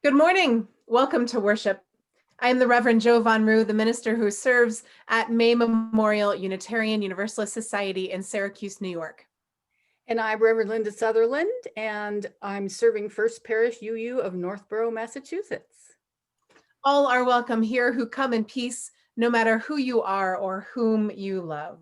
Good morning. Welcome to worship. I am the Reverend Joe VonRue, the minister who serves at May Memorial Unitarian Universalist Society in Syracuse, New York. And I'm Reverend Lynda Sutherland, and I'm serving First Parish UU of Northborough, Massachusetts. All are welcome here who come in peace, no matter who you are or whom you love.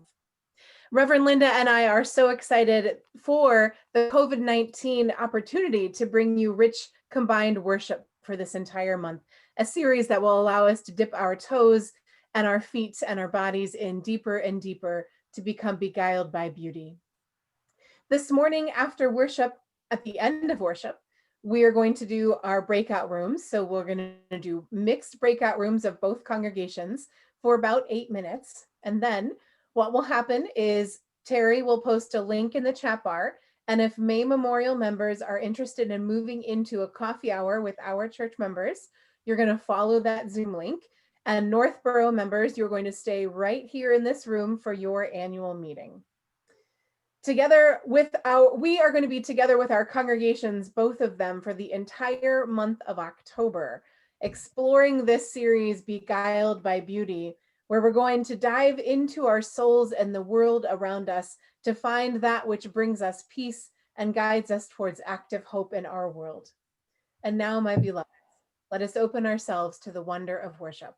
Reverend Lynda and I are so excited for the COVID-19 opportunity to bring you rich combined worship for this entire month, a series that will allow us to dip our toes and our feet and our bodies in deeper and deeper to become beguiled by beauty. This morning after worship, at the end of worship, we are going to do our breakout rooms. So we're going to do mixed breakout rooms of both congregations for about 8 minutes. And then what will happen is Terry will post a link in the chat bar. And if May Memorial members are interested in moving into a coffee hour with our church members, you're going to follow that Zoom link. And Northborough members, you're going to stay right here in this room for your annual meeting. We are going to be together with our congregations, both of them, for the entire month of October, exploring this series, Beguiled by Beauty, where we're going to dive into our souls and the world around us to find that which brings us peace and guides us towards active hope in our world. And now, my beloved, let us open ourselves to the wonder of worship.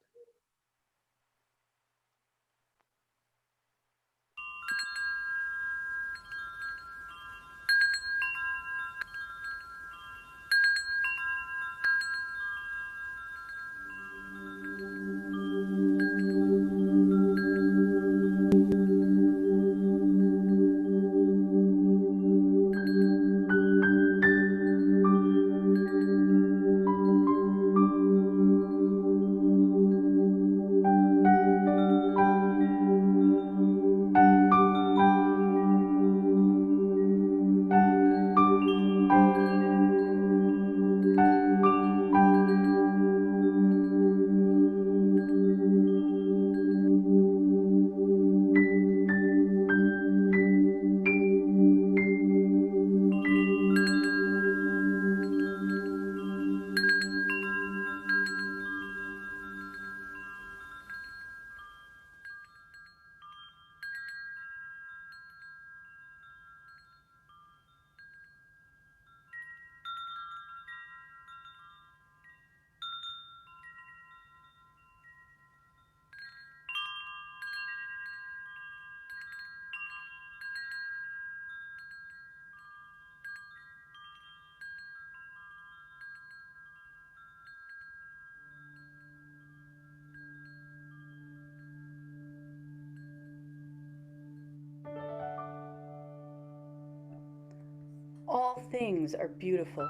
All things are beautiful,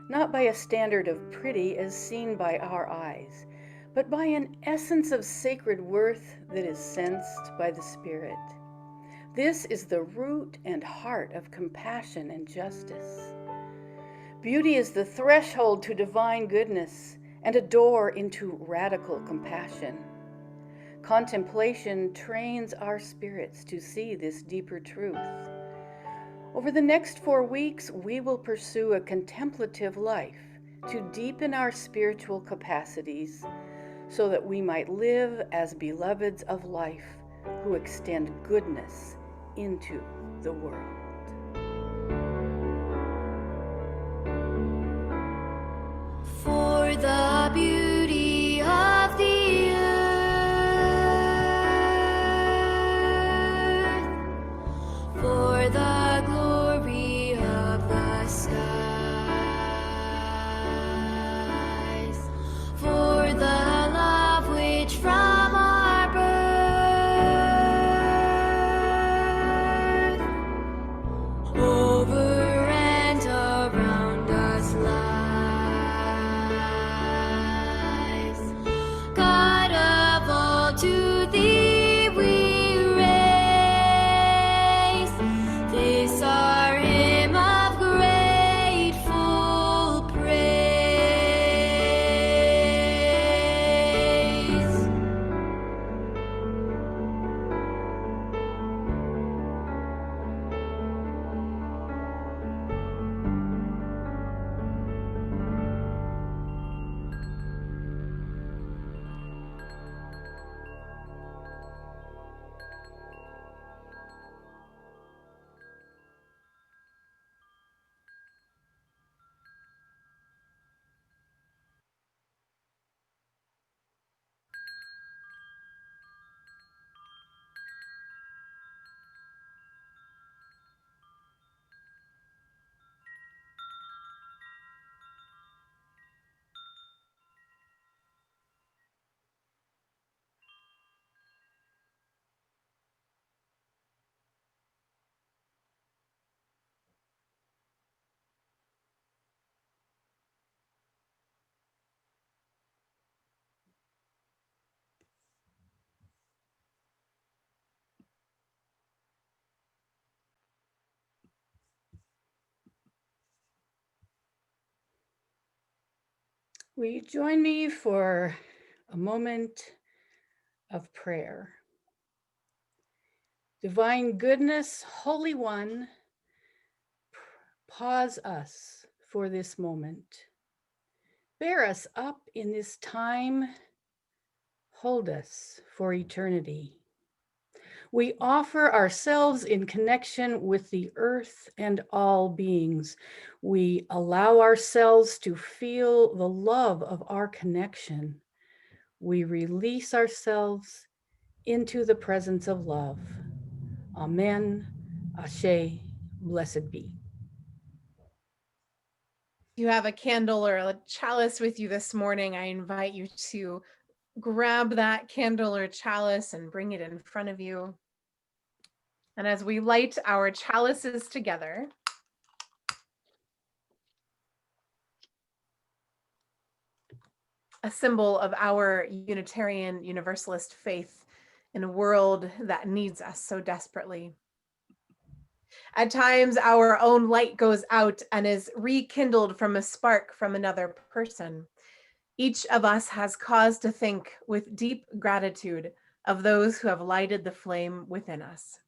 not by a standard of pretty as seen by our eyes, but by an essence of sacred worth that is sensed by the Spirit. This is the root and heart of compassion and justice. Beauty is the threshold to divine goodness and a door into radical compassion. Contemplation trains our spirits to see this deeper truth. Over the next 4 weeks, we will pursue a contemplative life to deepen our spiritual capacities so that we might live as beloveds of life who extend goodness into the world. For the beauty of the earth, for the glory of the skies, for the love which from our birth Will you join me for a moment of prayer? Divine goodness, Holy One, pause us for this moment. Bear us up in this time. Hold us for eternity. We offer ourselves in connection with the earth and all beings. We allow ourselves to feel the love of our connection. We release ourselves into the presence of love. Amen. Ashe. Blessed be. If you have a candle or a chalice with you this morning, I invite you to grab that candle or chalice and bring it in front of you. And as we light our chalices together, a symbol of our Unitarian Universalist faith in a world that needs us so desperately. At times, our own light goes out and is rekindled from a spark from another person. Each of us has cause to think with deep gratitude of those who have lighted the flame within us.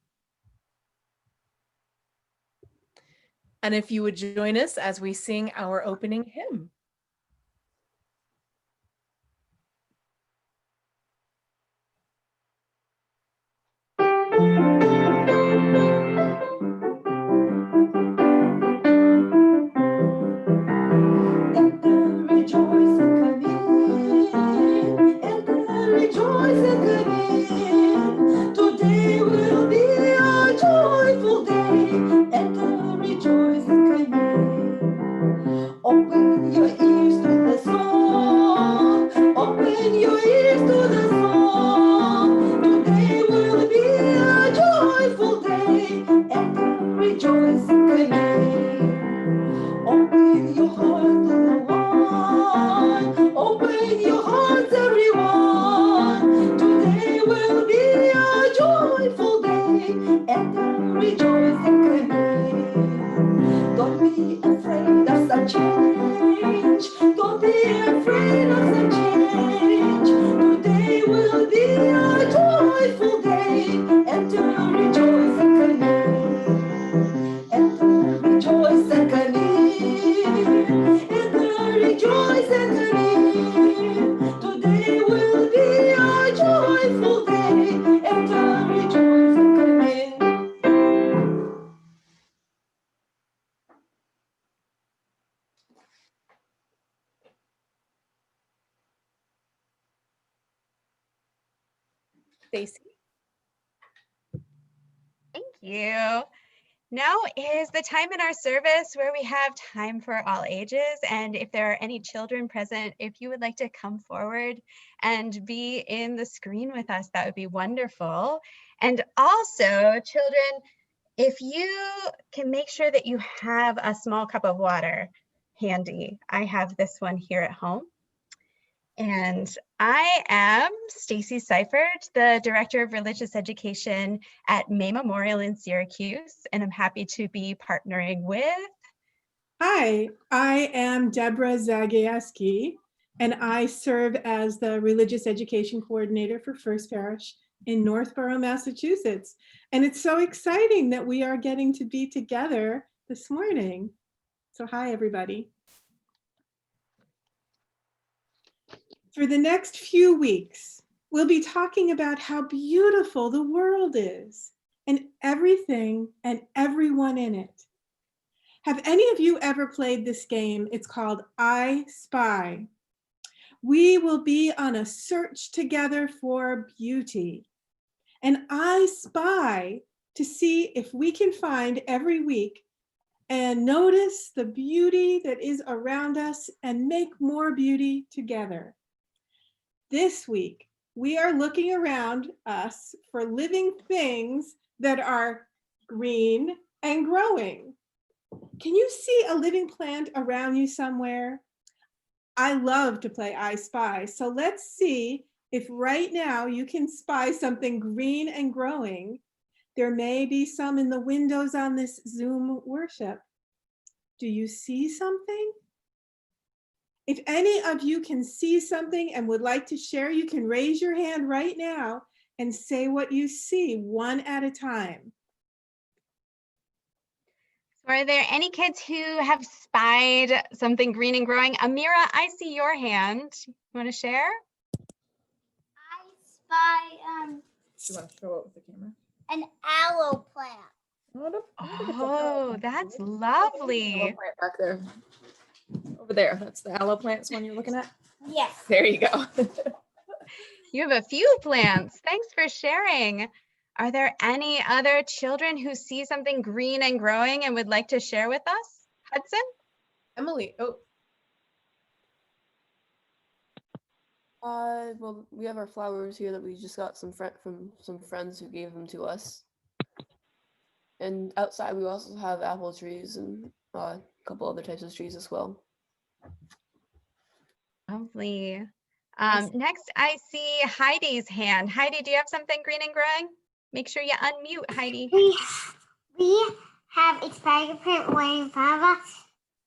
And if you would join us as we sing our opening hymn. Stacy. Thank you. Now is the time in our service where we have time for all ages. And if there are any children present, if you would like to come forward and be in the screen with us, that would be wonderful. And also, children, if you can make sure that you have a small cup of water handy. I have this one here at home. And I am Stacy Seifert, the Director of Religious Education at May Memorial in Syracuse, and I'm happy to be partnering with... Hi, I am Deborah Zagieski, and I serve as the Religious Education Coordinator for First Parish in Northborough, Massachusetts. And it's so exciting that we are getting to be together this morning. So hi, everybody. For the next few weeks, we'll be talking about how beautiful the world is and everything and everyone in it. Have any of you ever played this game? It's called I Spy. We will be on a search together for beauty. And I spy to see if we can find every week and notice the beauty that is around us and make more beauty together. This week, we are looking around us for living things that are green and growing. Can you see a living plant around you somewhere? I love to play I Spy. So let's see if right now you can spy something green and growing. There may be some in the windows on this Zoom worship. Do you see something? If any of you can see something and would like to share, you can raise your hand right now and say what you see, one at a time. So are there any kids who have spied something green and growing? Amira, I see your hand. You want to share? I spy You want to show it with the camera? an aloe plant. Oh, that's lovely. Aloe plant back there. Over there. That's the aloe plants one you're looking at. Yes. There you go. You have a few plants. Thanks for sharing. Are there any other children who see something green and growing and would like to share with us? Hudson? Emily, oh, Well, we have our flowers here that we just got from some friends who gave them to us. And outside we also have apple trees and a couple other types of trees as well. Lovely. Next, I see Heidi's hand. Heidi, do you have something green and growing? Make sure you unmute, Heidi. We have a spider print right in front of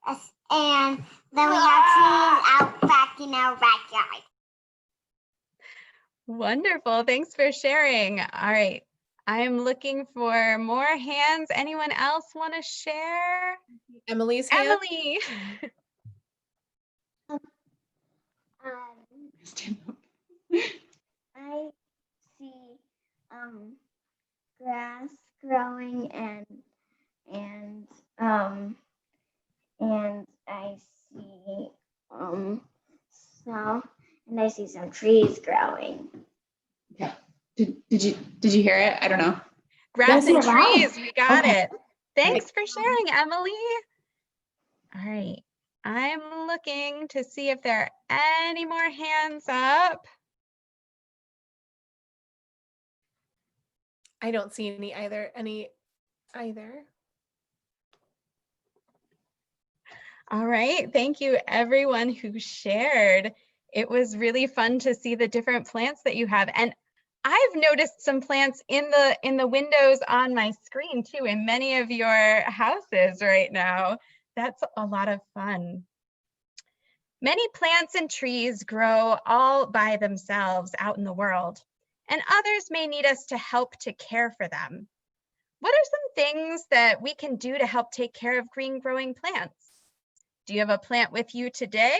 us, and then we have trees out back in our backyard. Wonderful. Thanks for sharing. All right. I'm looking for more hands. Anyone else want to share? Emily's hand. Emily. I see grass growing and I see snow and I see some trees growing. Okay. Did you hear it? I don't know. Grass and Yes, you're right. trees. We got Okay. it. Thanks for sharing, Emily. All right. I'm looking to see if there are any more hands up. I don't see any either. All right. Thank you, everyone who shared. It was really fun to see the different plants that you have. And I've noticed some plants in the windows on my screen too, in many of your houses right now. That's a lot of fun. Many plants and trees grow all by themselves out in the world, and others may need us to help to care for them. What are some things that we can do to help take care of green growing plants? Do you have a plant with you today?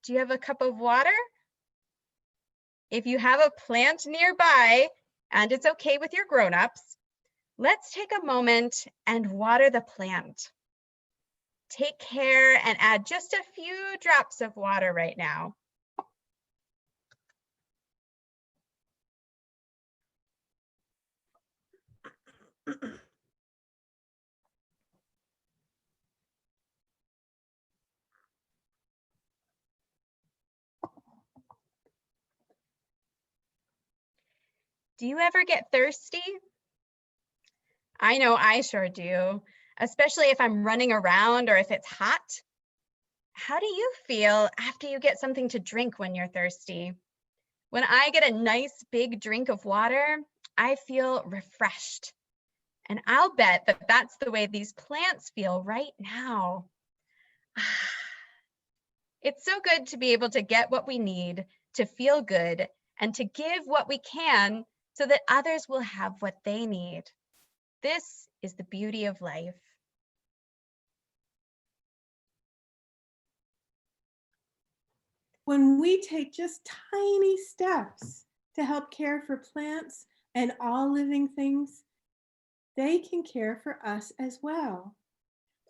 Do you have a cup of water? If you have a plant nearby, and it's okay with your grown-ups, let's take a moment and water the plant. Take care and add just a few drops of water right now. Do you ever get thirsty? I know I sure do, especially if I'm running around or if it's hot. How do you feel after you get something to drink when you're thirsty? When I get a nice big drink of water, I feel refreshed. And I'll bet that that's the way these plants feel right now. It's so good to be able to get what we need, to feel good, and to give what we can so that others will have what they need. This is the beauty of life. When we take just tiny steps to help care for plants and all living things, they can care for us as well.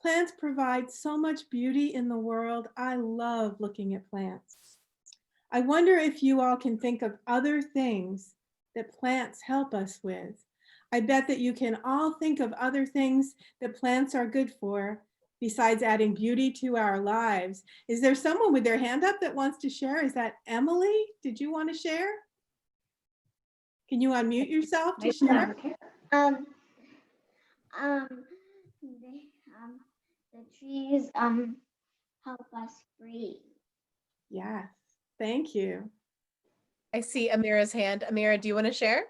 Plants provide so much beauty in the world. I love looking at plants. I wonder if you all can think of other things that plants help us with. I bet that you can all think of other things that plants are good for besides adding beauty to our lives. Is there someone with their hand up that wants to share? Is that Emily? Did you want to share? Can you unmute yourself to share? The trees help us breathe. Yes, thank you. I see Amira's hand. Amira, do you want to share?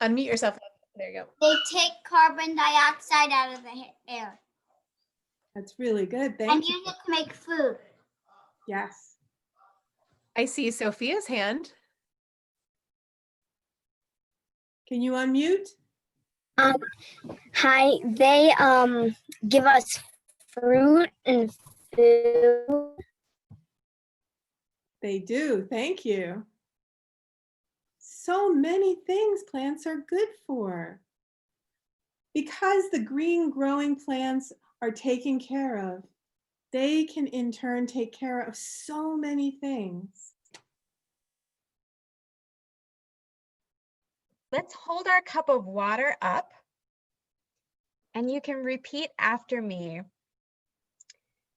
Unmute yourself. There you go. They take carbon dioxide out of the air That's really good. and Thank you. use it to make food. Yes. I see Sophia's hand. Can you unmute? Hi, they give us fruit and food. They do. Thank you. So many things plants are good for. Because the green growing plants are taken care of, they can in turn take care of so many things. Let's hold our cup of water up, and you can repeat after me.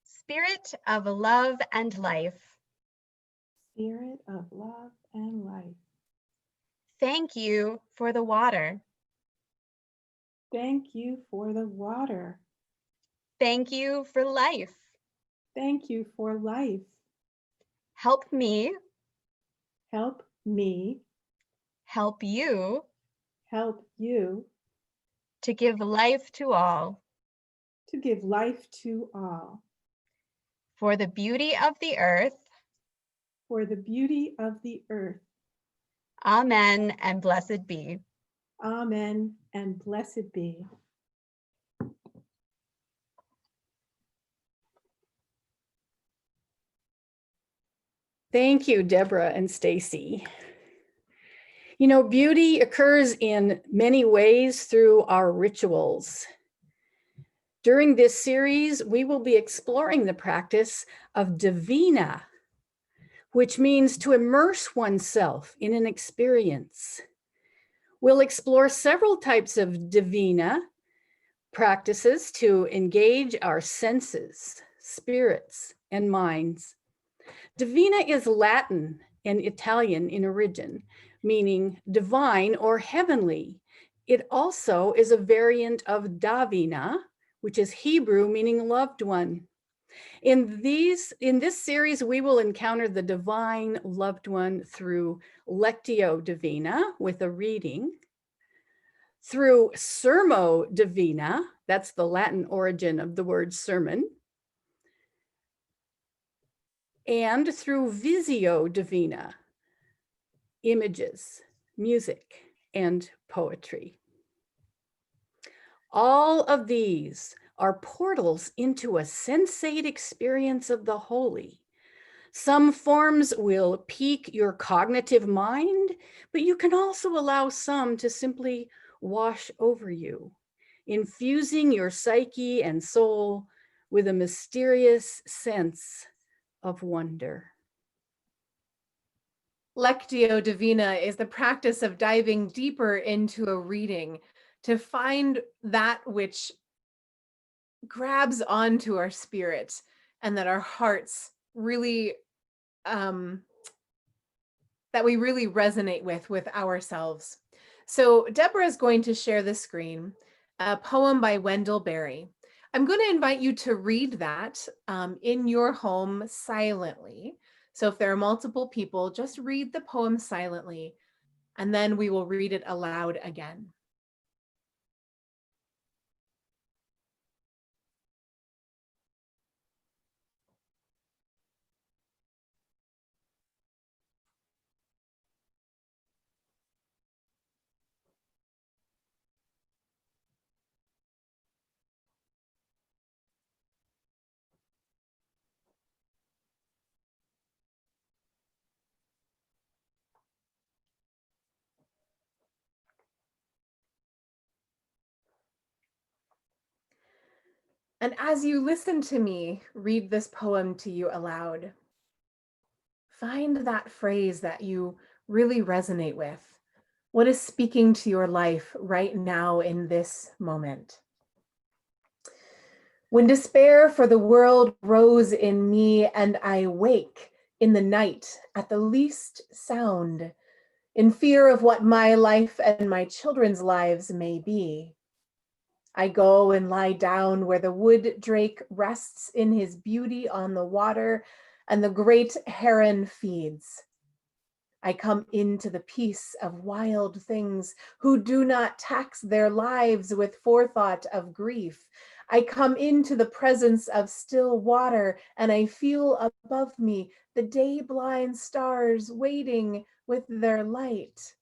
Spirit of love and life, Spirit of love and life. thank you for the water. Thank you for the water. Thank you for life. Thank you for life. Help me Help me help you help you to give life to all, to give life to all. for the beauty of the earth. For the beauty of the earth. Amen and blessed be. Amen and blessed be. Thank you, Deborah and Stacy. You know, beauty occurs in many ways through our rituals. During this series, we will be exploring the practice of divina, which means to immerse oneself in an experience. We'll explore several types of divina practices to engage our senses, spirits, and minds. Divina is Latin and Italian in origin, meaning divine or heavenly. It also is a variant of Davina, which is Hebrew meaning loved one. In this series, we will encounter the divine loved one through Lectio Divina with a reading, through Sermo Divina, that's the Latin origin of the word sermon, and through Visio Divina, images, music, and poetry. All of these are portals into a sensate experience of the holy. Some forms will pique your cognitive mind, but you can also allow some to simply wash over you, infusing your psyche and soul with a mysterious sense of wonder. Lectio Divina is the practice of diving deeper into a reading to find that which grabs onto our spirit and that our hearts really, that we really resonate with ourselves. So Deborah is going to share the screen, a poem by Wendell Berry. I'm going to invite you to read that in your home silently. So if there are multiple people, just read the poem silently, and then we will read it aloud again. And as you listen to me read this poem to you aloud, find that phrase that you really resonate with. What is speaking to your life right now in this moment? When despair for the world rose in me, and I wake in the night at the least sound, in fear of what my life and my children's lives may be, I go and lie down where the wood drake rests in his beauty on the water and the great heron feeds. I come into the peace of wild things who do not tax their lives with forethought of grief. I come into the presence of still water, and I feel above me the day-blind stars waiting with their light.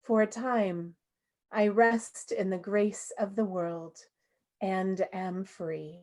For a time, I rest in the grace of the world and am free.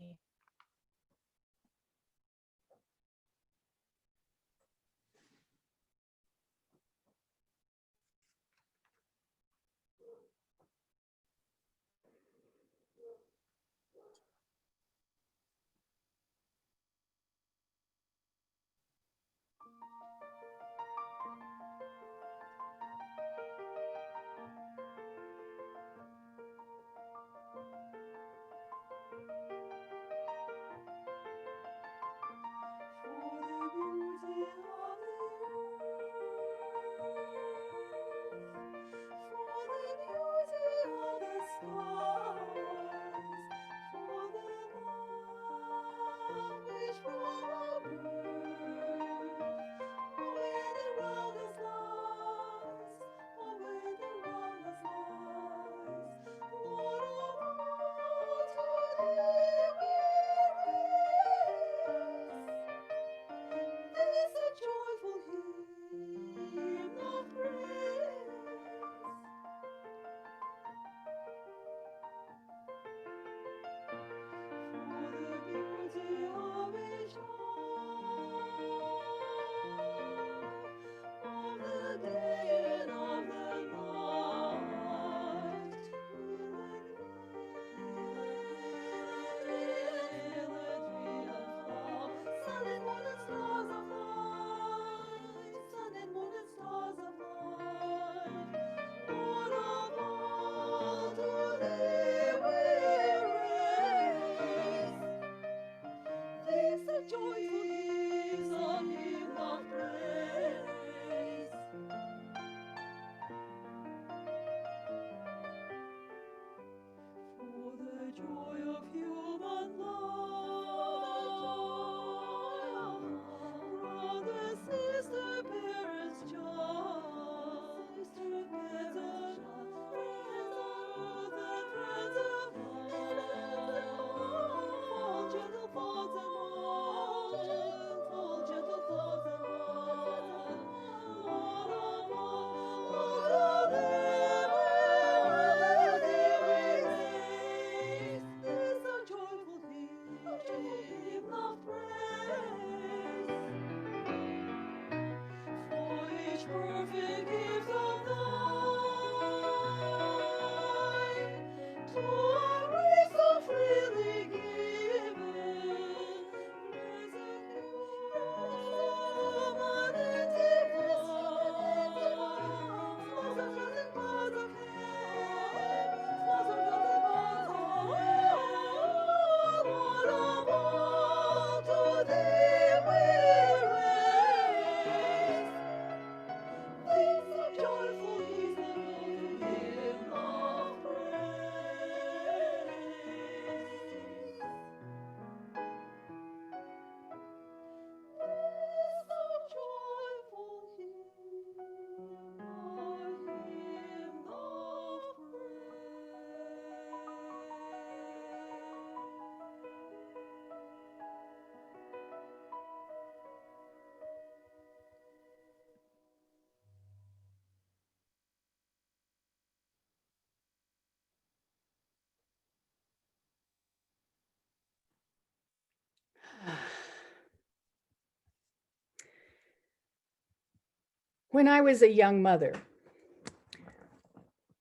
When I was a young mother,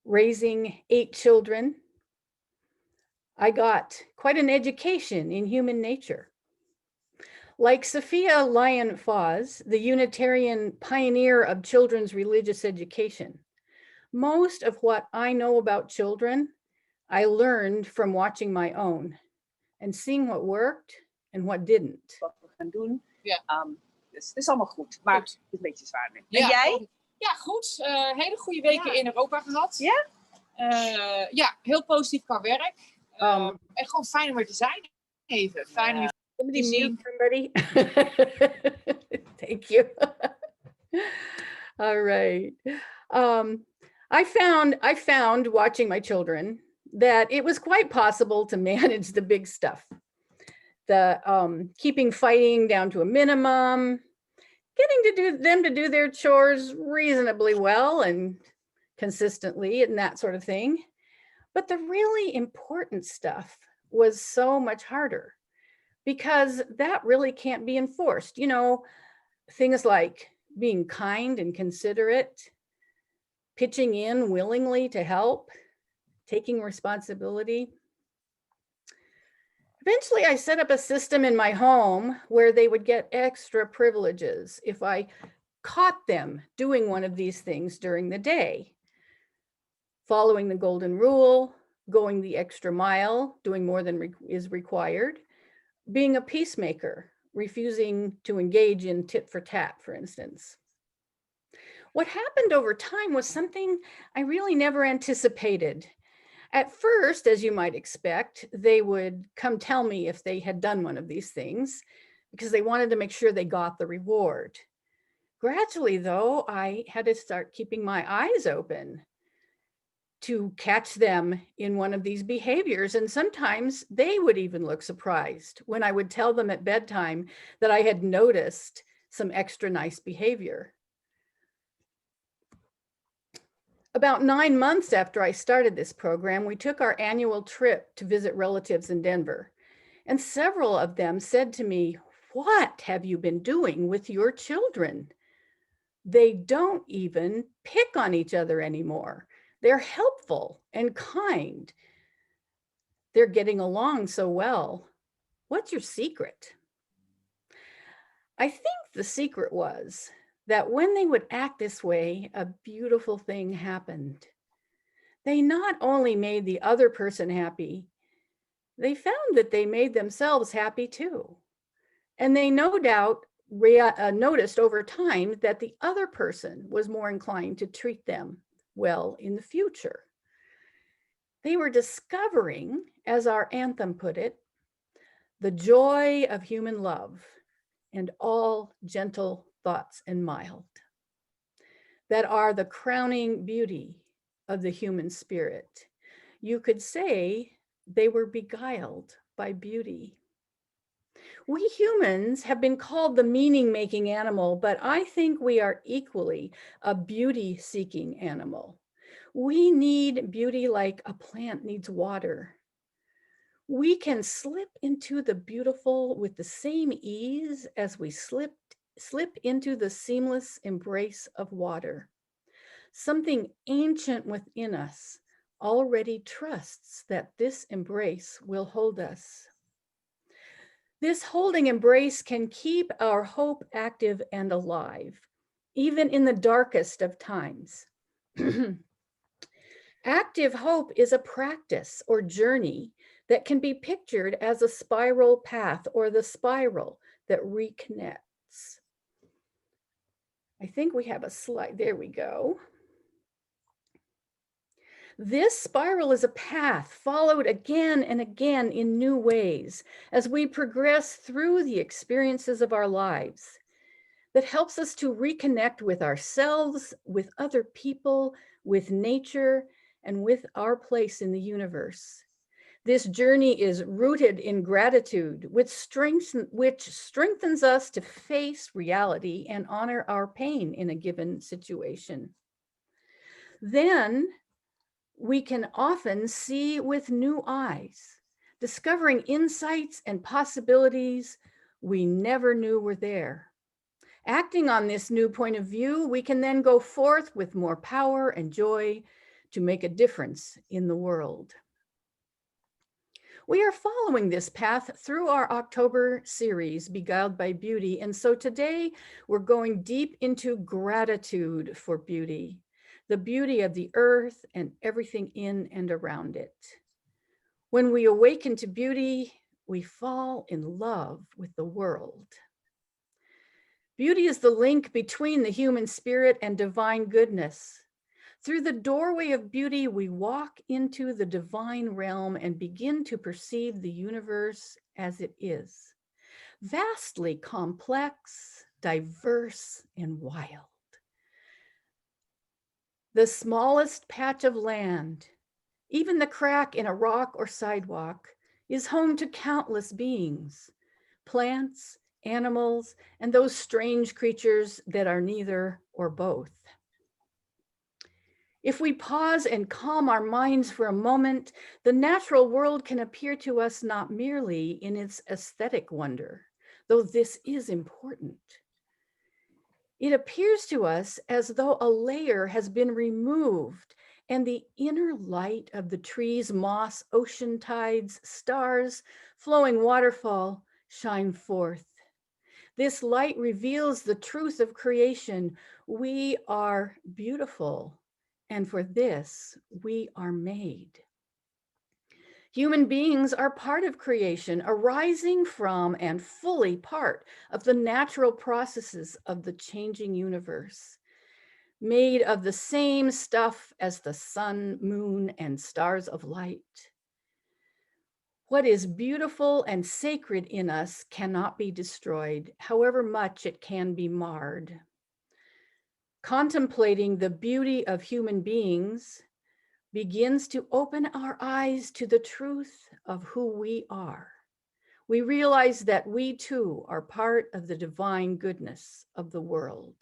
raising 8 children, I got quite an education in human nature. Like Sophia Lyon-Fawes, the Unitarian pioneer of children's religious education, most of what I know about children, I learned from watching my own and seeing what worked and what didn't. Wat we gaan doen. Ja. Dus het is allemaal goed, maar het is een beetje zwaar nu. Ja, En jij? Ja, goed. Hele goede weken in Europa gehad. Ja? Ja, heel positief qua werk. En gewoon fijn om er te zijn. Even. Fijn om je Somebody te zien. mute somebody. Thank you. All right. I found watching my children that it was quite possible to manage the big stuff. The keeping fighting down to a minimum, getting them to do their chores reasonably well and consistently and that sort of thing. But the really important stuff was so much harder because that really can't be enforced. You know, things like being kind and considerate, pitching in willingly to help, taking responsibility. Eventually, I set up a system in my home where they would get extra privileges if I caught them doing one of these things during the day. Following the golden rule, going the extra mile, doing more than is required, being a peacemaker, refusing to engage in tit for tat, for instance. What happened over time was something I really never anticipated. At first, as you might expect, they would come tell me if they had done one of these things because they wanted to make sure they got the reward. Gradually, though, I had to start keeping my eyes open to catch them in one of these behaviors. And sometimes they would even look surprised when I would tell them at bedtime that I had noticed some extra nice behavior. About 9 months after I started this program, we took our annual trip to visit relatives in Denver. And several of them said to me, "What have you been doing with your children? They don't even pick on each other anymore. They're helpful and kind. They're getting along so well. What's your secret?" I think the secret was that when they would act this way, a beautiful thing happened. They not only made the other person happy, they found that they made themselves happy too. And they no doubt noticed over time that the other person was more inclined to treat them well in the future. They were discovering, as our anthem put it, the joy of human love and all gentle thoughts and mild, that are the crowning beauty of the human spirit. You could say they were beguiled by beauty. We humans have been called the meaning-making animal, but I think we are equally a beauty-seeking animal. We need beauty like a plant needs water. We can slip into the beautiful with the same ease as we slip into the seamless embrace of water. Something ancient within us already trusts that this embrace will hold us. This holding embrace can keep our hope active and alive, even in the darkest of times. Active hope is a practice or journey that can be pictured as a spiral path or the spiral that reconnects. I think we have a slide. There we go. This spiral is a path followed again and again in new ways as we progress through the experiences of our lives that helps us to reconnect with ourselves, with other people, with nature, and with our place in the universe. This journey is rooted in gratitude, which strengthens us to face reality and honor our pain in a given situation. Then we can often see with new eyes, discovering insights and possibilities we never knew were there. Acting on this new point of view, we can then go forth with more power and joy to make a difference in the world. We are following this path through our October series, Beguiled by Beauty. And so today we're going deep into gratitude for beauty, the beauty of the earth and everything in and around it. When we awaken to beauty, we fall in love with the world. Beauty is the link between the human spirit and divine goodness. Through the doorway of beauty, we walk into the divine realm and begin to perceive the universe as it is, vastly complex, diverse, and wild. The smallest patch of land Even the crack in a rock or sidewalk is home to countless beings, plants, animals, and those strange creatures that are neither or both. If we pause and calm our minds for a moment, the natural world can appear to us not merely in its aesthetic wonder, though this is important. It appears to us as though a layer has been removed and the inner light of the trees, moss, ocean tides, stars, flowing waterfall shine forth. This light reveals the truth of creation. We are beautiful, and for this we are made. Human beings are part of creation, arising from and fully part of the natural processes of the changing universe, made of the same stuff as the sun, moon, and stars of light. What is beautiful and sacred in us cannot be destroyed, however much it can be marred. Contemplating the beauty of human beings begins to open our eyes to the truth of who we are. We realize that we too are part of the divine goodness of the world.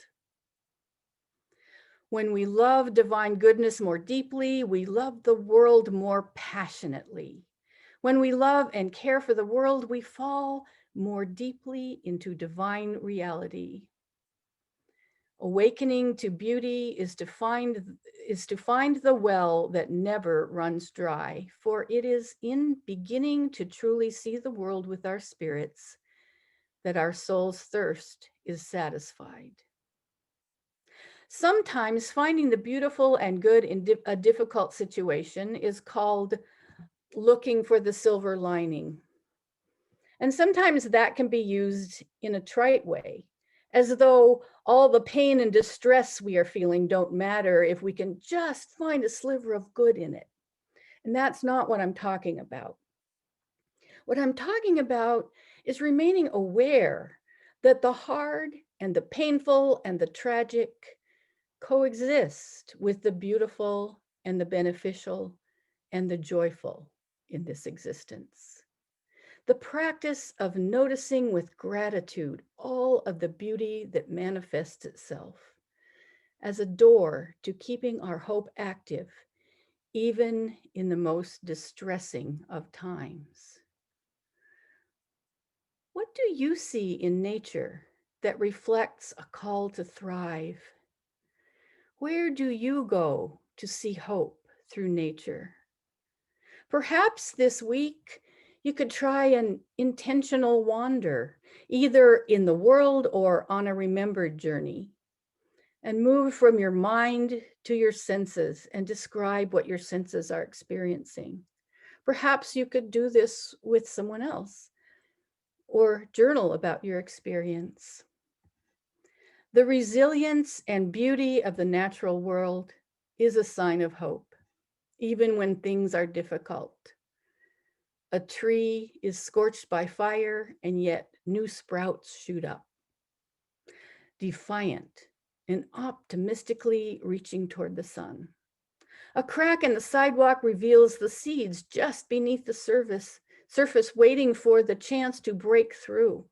When we love divine goodness more deeply, we love the world more passionately. When we love and care for the world, we fall more deeply into divine reality. Awakening to beauty is to find the well that never runs dry, for it is in beginning to truly see the world with our spirits that our soul's thirst is satisfied. Sometimes finding the beautiful and good in a difficult situation is called looking for the silver lining. And sometimes that can be used in a trite way, as though all the pain and distress we are feeling don't matter if we can just find a sliver of good in it. And that's not what I'm talking about. What I'm talking about is remaining aware that the hard and the painful and the tragic coexist with the beautiful and the beneficial and the joyful in this existence. The practice of noticing with gratitude all of the beauty that manifests itself as a door to keeping our hope active, even in the most distressing of times. What do you see in nature that reflects a call to thrive? Where do you go to see hope through nature? Perhaps this week, you could try an intentional wander, either in the world or on a remembered journey, and move from your mind to your senses and describe what your senses are experiencing. Perhaps you could do this with someone else or journal about your experience. The resilience and beauty of the natural world is a sign of hope, even when things are difficult. A tree is scorched by fire, and yet new sprouts shoot up. Defiant and optimistically reaching toward the sun. A crack in the sidewalk reveals the seeds just beneath the surface waiting for the chance to break through.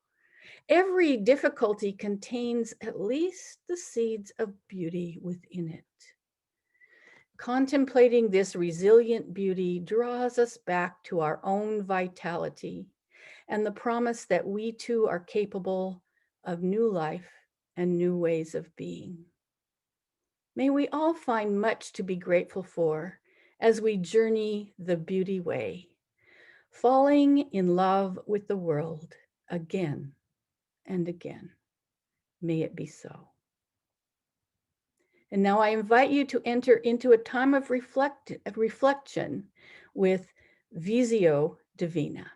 Every difficulty contains at least the seeds of beauty within it. Contemplating this resilient beauty draws us back to our own vitality and the promise that we too are capable of new life and new ways of being. May we all find much to be grateful for as we journey the beauty way, falling in love with the world again and again. May it be so. And now I invite you to enter into a time of reflection with Visio Divina.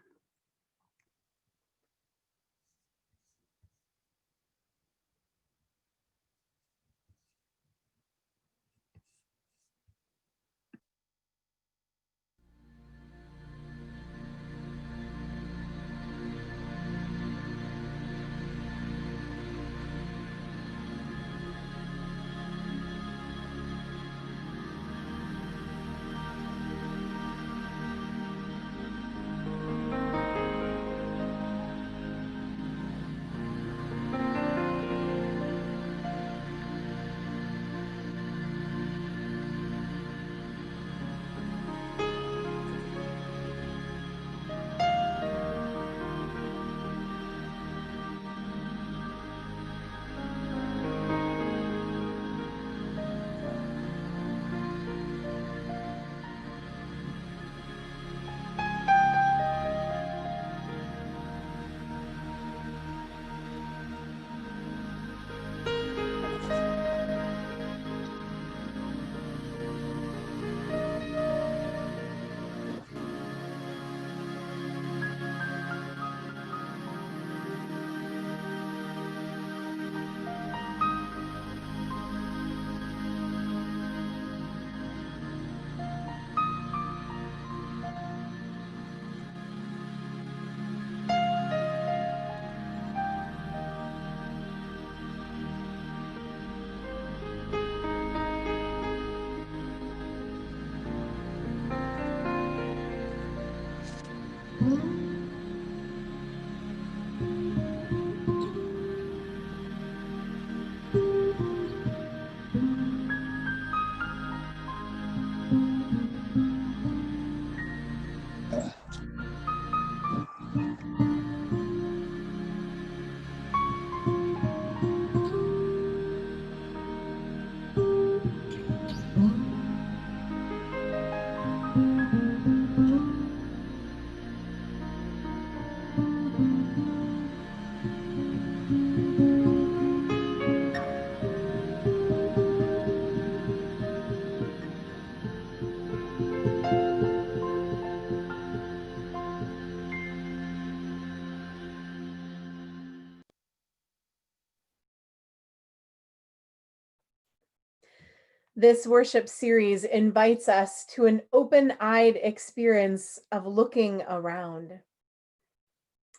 This worship series invites us to an open-eyed experience of looking around.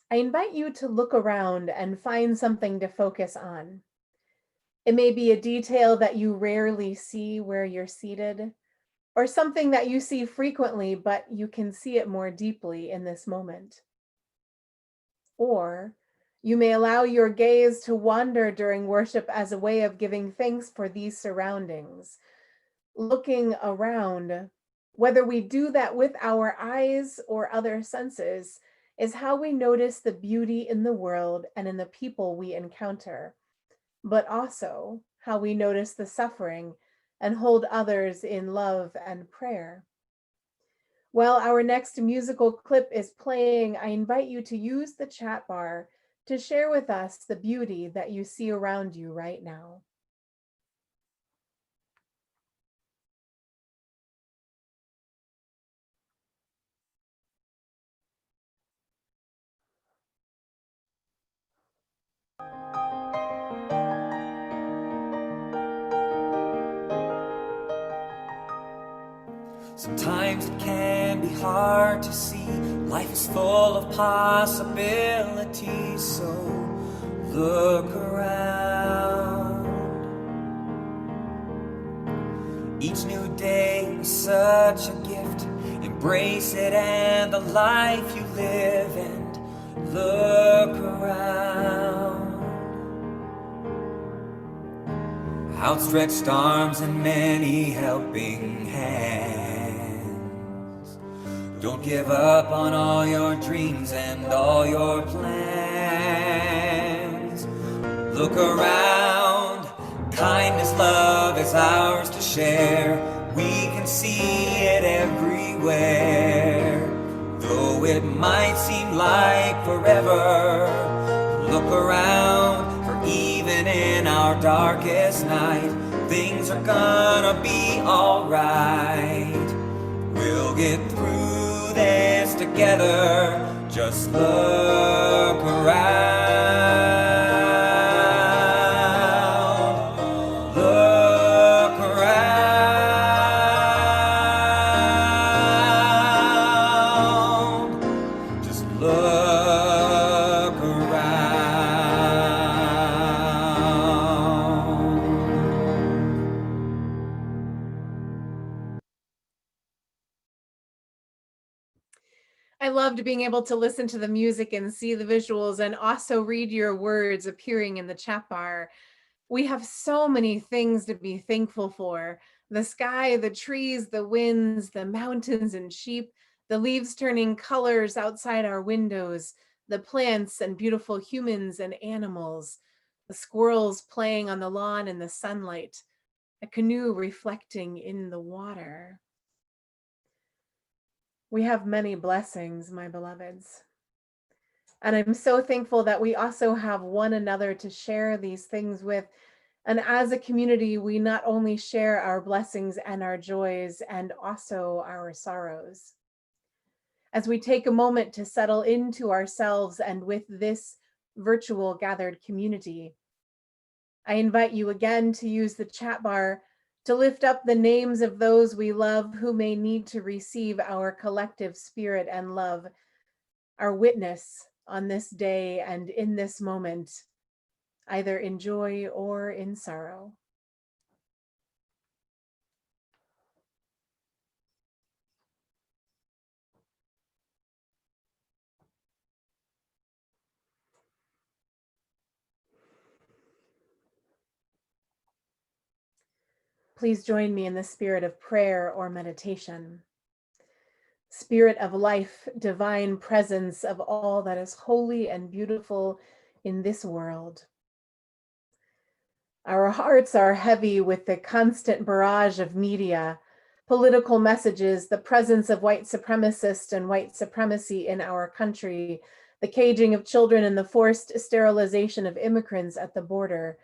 I invite you to look around and find something to focus on. It may be a detail that you rarely see where you're seated, or something that you see frequently, but you can see it more deeply in this moment. Or you may allow your gaze to wander during worship as a way of giving thanks for these surroundings. Looking around, whether we do that with our eyes or other senses, is how we notice the beauty in the world and in the people we encounter, but also how we notice the suffering and hold others in love and prayer. While our next musical clip is playing, I invite you to use the chat bar to share with us the beauty that you see around you right now. Sometimes it can be hard to see. Life is full of possibilities, so look around. Each new day is such a gift. Embrace it and the life you live, and look around. Outstretched arms and many helping hands. Don't give up on all your dreams and all your plans. Look around, kindness, love is ours to share. We can see it everywhere. Though it might seem like forever, look around, for even in our darkest night, things are gonna be alright. We'll get through this together, just look around, look around, just look around. I loved being able to listen to the music and see the visuals and also read your words appearing in the chat bar. We have so many things to be thankful for. The sky, the trees, the winds, the mountains and sheep, the leaves turning colors outside our windows, the plants and beautiful humans and animals, the squirrels playing on the lawn in the sunlight, a canoe reflecting in the water. We have many blessings, my beloveds. And I'm so thankful that we also have one another to share these things with. And as a community, we not only share our blessings and our joys and also our sorrows. As we take a moment to settle into ourselves and with this virtual gathered community, I invite you again to use the chat bar to lift up the names of those we love who may need to receive our collective spirit and love, our witness on this day and in this moment, either in joy or in sorrow. Please join me in the spirit of prayer or meditation. Spirit of life, divine presence of all that is holy and beautiful in this world. Our hearts are heavy with the constant barrage of media, political messages, the presence of white supremacists and white supremacy in our country, the caging of children and the forced sterilization of immigrants at the border,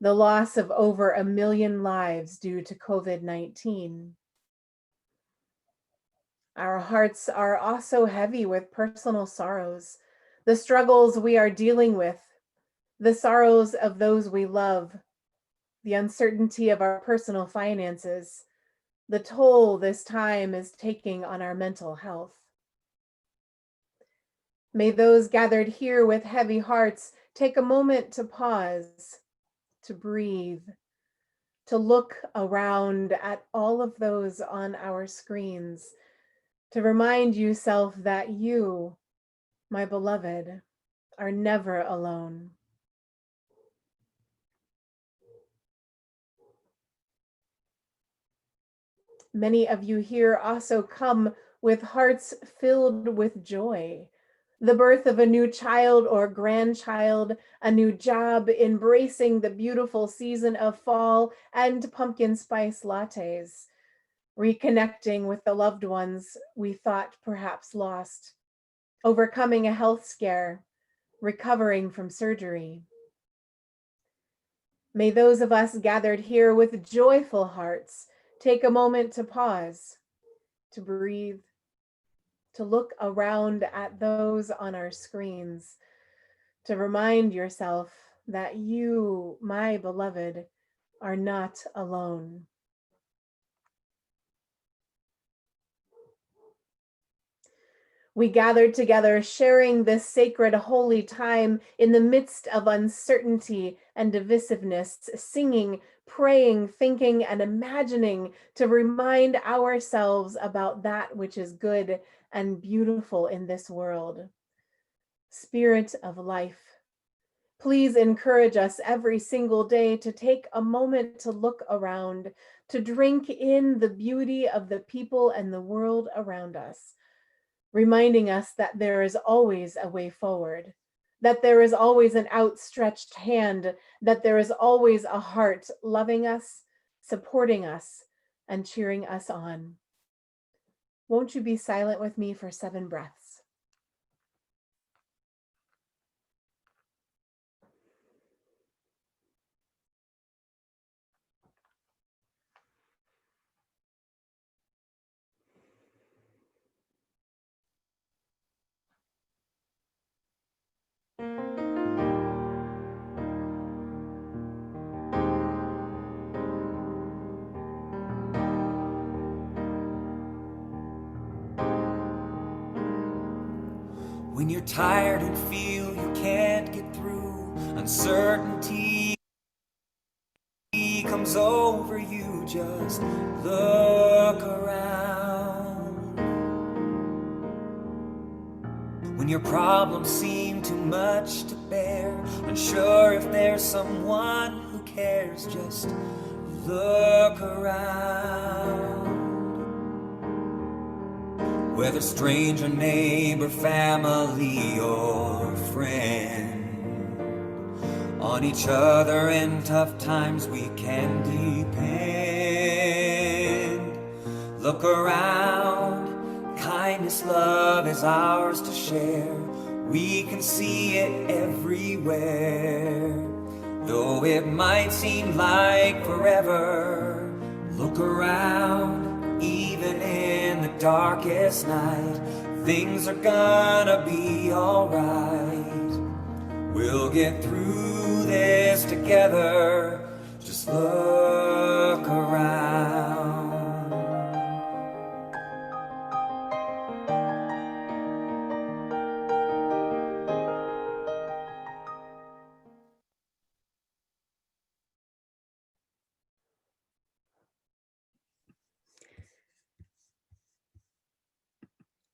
the loss of over 1 million lives due to COVID-19. Our hearts are also heavy with personal sorrows, the struggles we are dealing with, the sorrows of those we love, the uncertainty of our personal finances, the toll this time is taking on our mental health. May those gathered here with heavy hearts take a moment to pause, to breathe, to look around at all of those on our screens, to remind yourself that you, my beloved, are never alone. Many of you here also come with hearts filled with joy. The birth of a new child or grandchild, a new job, embracing the beautiful season of fall, and pumpkin spice lattes, reconnecting with the loved ones we thought perhaps lost, overcoming a health scare, recovering from surgery. May those of us gathered here with joyful hearts take a moment to pause, to breathe, to look around at those on our screens, to remind yourself that you, my beloved, are not alone. We gathered together, sharing this sacred, holy time in the midst of uncertainty and divisiveness, singing, praying, thinking, and imagining to remind ourselves about that which is good and beautiful in this world. Spirit of life, please encourage us every single day to take a moment to look around, to drink in the beauty of the people and the world around us, reminding us that there is always a way forward, that there is always an outstretched hand, that there is always a heart loving us, supporting us, and cheering us on. Won't you be silent with me for 7 breaths? When you're tired and feel you can't get through, uncertainty comes over you, just look around. When your problems seem too much to bear, unsure if there's someone who cares, just look around. Whether stranger, neighbor, family, or friend, on each other in tough times we can depend. Look around, kindness, love is ours to share. We can see it everywhere. Though it might seem like forever, look around. Even in the darkest night, things are gonna be alright. We'll get through this together. Just look around.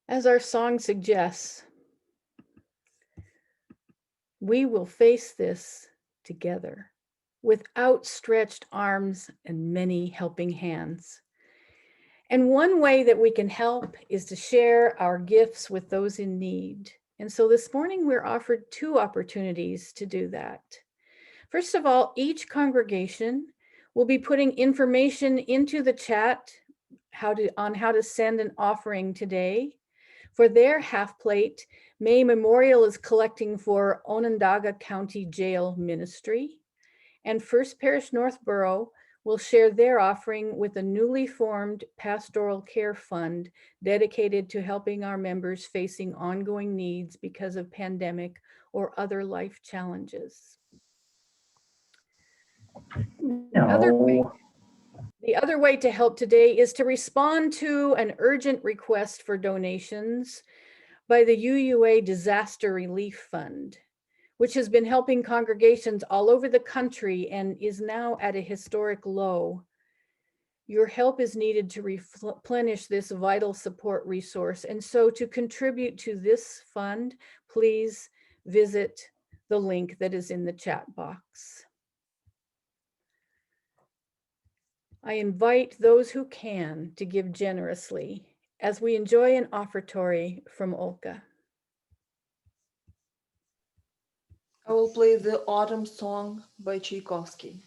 As our song suggests, we will face this together with outstretched arms and many helping hands. And one way that we can help is to share our gifts with those in need. And so this morning we're offered 2 opportunities to do that. First of all, each congregation will be putting information into the chat on how to send an offering today. For their half plate, May Memorial is collecting for Onondaga County Jail Ministry, and First Parish Northborough will share their offering with a newly formed pastoral care fund dedicated to helping our members facing ongoing needs because of pandemic or other life challenges. No. The other way to help today is to respond to an urgent request for donations by the UUA Disaster Relief Fund, which has been helping congregations all over the country and is now at a historic low. Your help is needed to replenish this vital support resource. And so to contribute to this fund, please visit the link that is in the chat box. I invite those who can to give generously as we enjoy an offertory from Olga. I will play the Autumn Song by Tchaikovsky.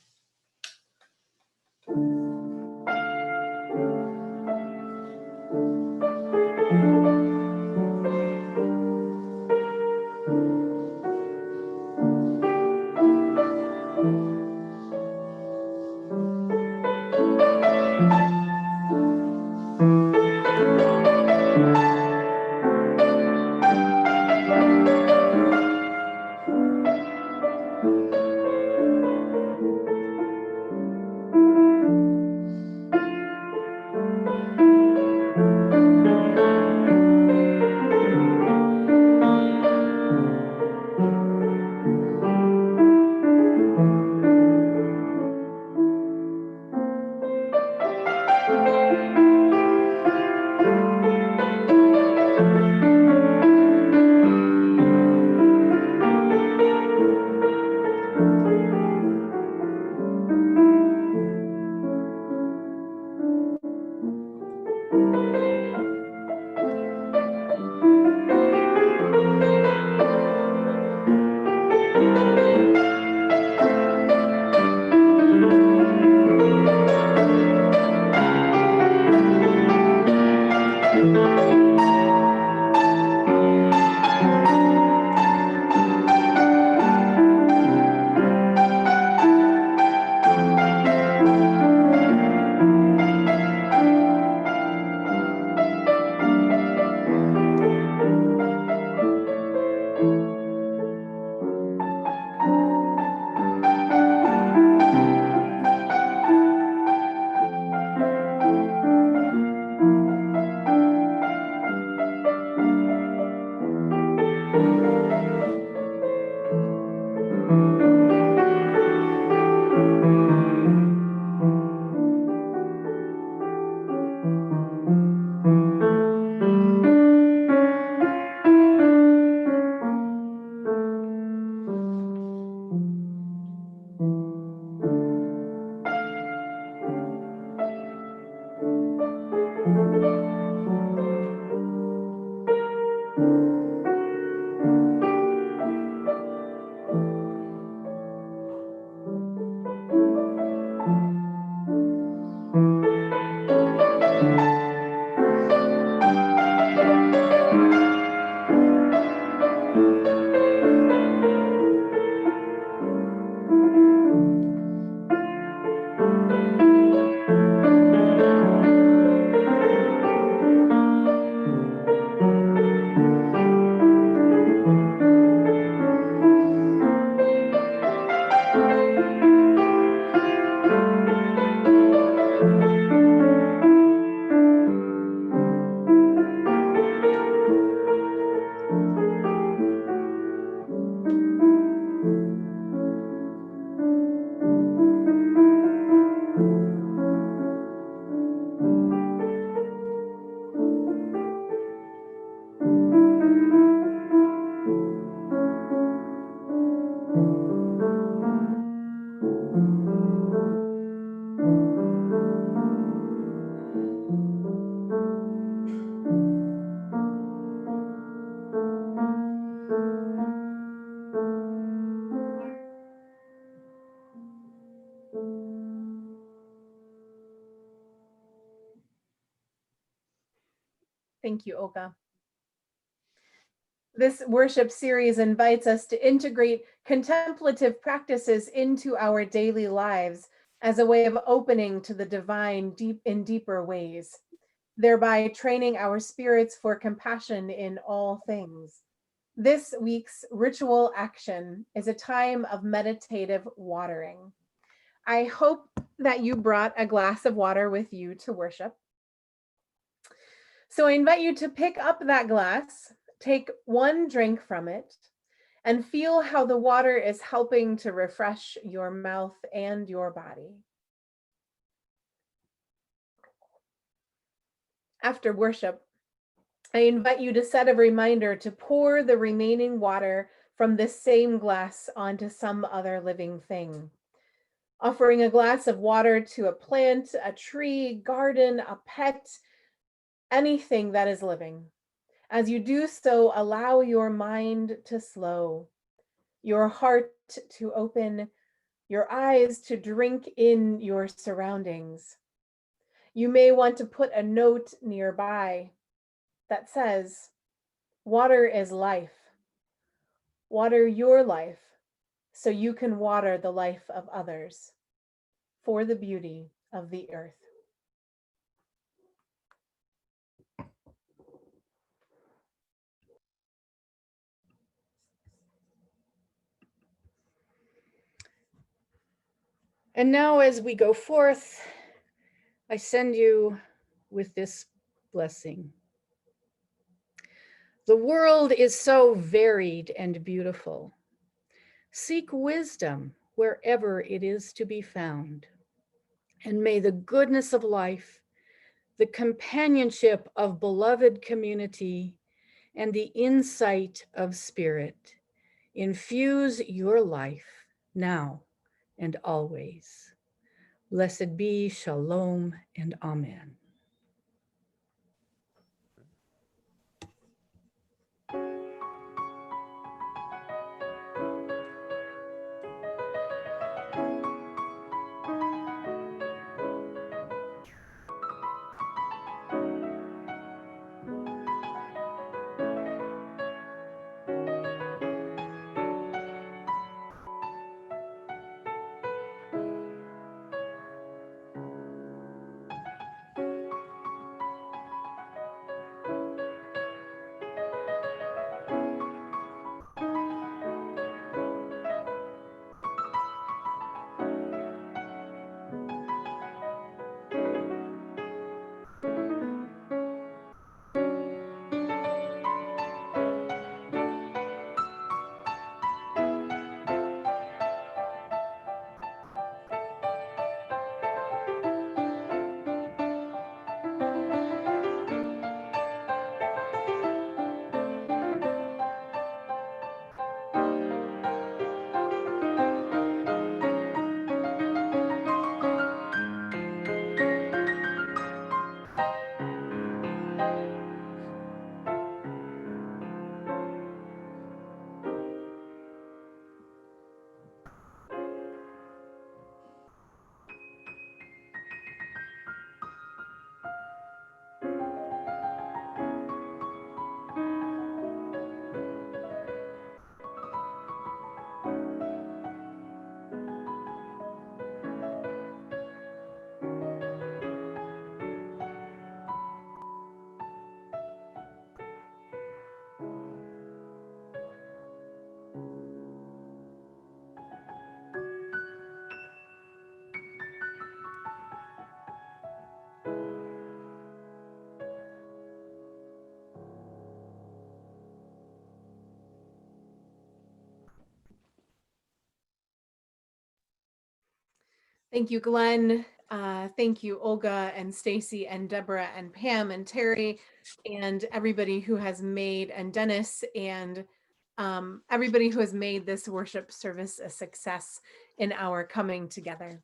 Thank you, Olga. This worship series invites us to integrate contemplative practices into our daily lives as a way of opening to the divine in deeper ways, thereby training our spirits for compassion in all things. This week's ritual action is a time of meditative watering. I hope that you brought a glass of water with you to worship. So I invite you to pick up that glass, take one drink from it, and feel how the water is helping to refresh your mouth and your body. After worship, I invite you to set a reminder to pour the remaining water from this same glass onto some other living thing. Offering a glass of water to a plant, a tree, garden, a pet, anything that is living. As you do so, allow your mind to slow, your heart to open, your eyes to drink in your surroundings. You may want to put a note nearby that says, "Water is life. Water your life so you can water the life of others for the beauty of the earth." And now as we go forth, I send you with this blessing. The world is so varied and beautiful. Seek wisdom wherever it is to be found. And may the goodness of life, the companionship of beloved community, and the insight of spirit infuse your life now and always. Blessed be Shalom and Amen. Thank you, Glenn. Thank you, Olga and Stacy and Deborah and Pam and Terry and everybody who has made, and Dennis and everybody who has made this worship service a success in our coming together.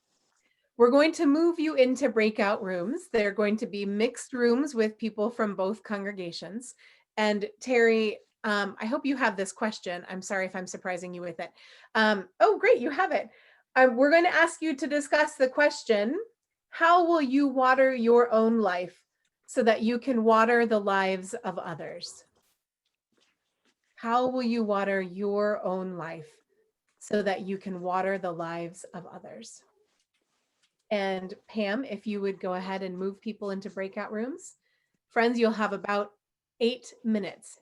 We're going to move you into breakout rooms. They're going to be mixed rooms with people from both congregations. And Terry, I hope you have this question. I'm sorry if I'm surprising you with it. Oh, great, you have it. We're going to ask you to discuss the question, how will you water your own life so that you can water the lives of others? How will you water your own life so that you can water the lives of others? And Pam, if you would go ahead and move people into breakout rooms. Friends, you'll have about 8 minutes